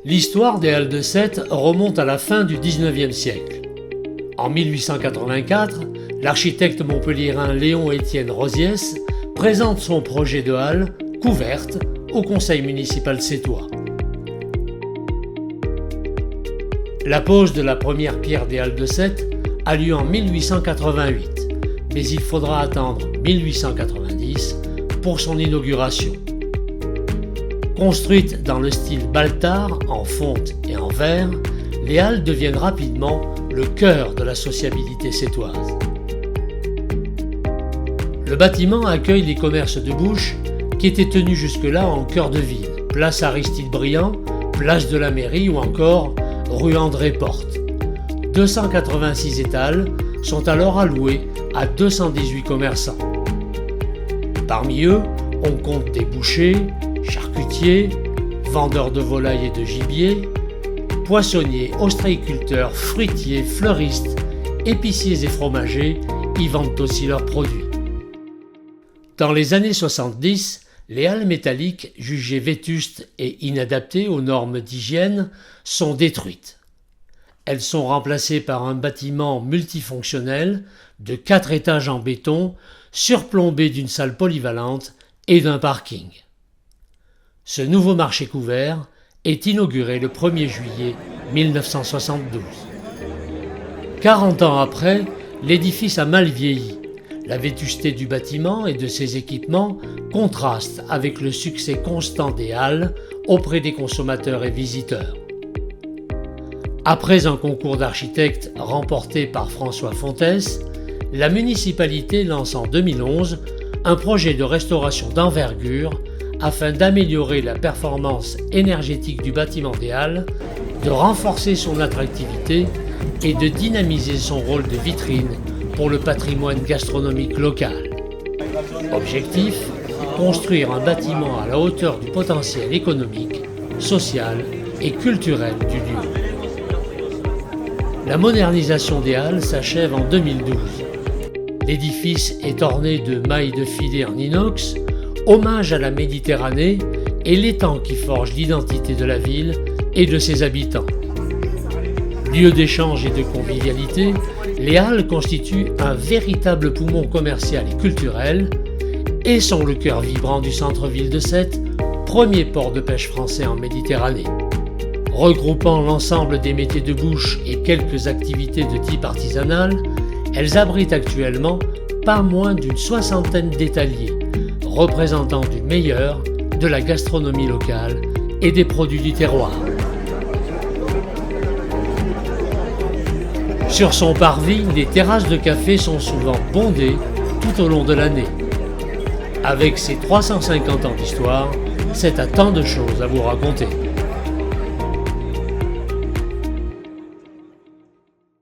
L'histoire des Halles de Sète remonte à la fin du XIXe siècle. En 1884, l'architecte montpelliérain Léon-Étienne Roziès présente son projet de halle couverte au conseil municipal sétois. La pose de la première pierre des Halles de Sète a lieu en 1888, mais il faudra attendre 1890 pour son inauguration. Construites dans le style Baltard, en fonte et en verre, les halles deviennent rapidement le cœur de la sociabilité sétoise. Le bâtiment accueille les commerces de bouche qui étaient tenus jusque-là en cœur de ville, place Aristide-Briand, place de la mairie ou encore rue André-Porte. 286 étals sont alors alloués à 218 commerçants. Parmi eux, on compte des bouchers, charcutiers, vendeurs de volailles et de gibier, poissonniers, ostréiculteurs, fruitiers, fleuristes, épiciers et fromagers y vendent aussi leurs produits. Dans les années 70, les halles métalliques, jugées vétustes et inadaptées aux normes d'hygiène, sont détruites. Elles sont remplacées par un bâtiment multifonctionnel de 4 étages en béton, surplombé d'une salle polyvalente et d'un parking. Ce nouveau marché couvert est inauguré le 1er juillet 1972. 40 ans après, l'édifice a mal vieilli. La vétusté du bâtiment et de ses équipements contraste avec le succès constant des halles auprès des consommateurs et visiteurs. Après un concours d'architectes remporté par François Fontès, la municipalité lance en 2011 un projet de restauration d'envergure afin d'améliorer la performance énergétique du bâtiment des halles, de renforcer son attractivité et de dynamiser son rôle de vitrine pour le patrimoine gastronomique local. Objectif, construire un bâtiment à la hauteur du potentiel économique, social et culturel du lieu. La modernisation des halles s'achève en 2012. L'édifice est orné de mailles de filet en inox, hommage à la Méditerranée et l'étang qui forge l'identité de la ville et de ses habitants. Lieu d'échange et de convivialité, les halles constituent un véritable poumon commercial et culturel et sont le cœur vibrant du centre-ville de Sète, premier port de pêche français en Méditerranée. Regroupant l'ensemble des métiers de bouche et quelques activités de type artisanal, elles abritent actuellement pas moins d'une 60aine d'étaliers, représentant du meilleur de la gastronomie locale et des produits du terroir. Sur son parvis, les terrasses de café sont souvent bondées tout au long de l'année. Avec ses 350 ans d'histoire, c'est à tant de choses à vous raconter.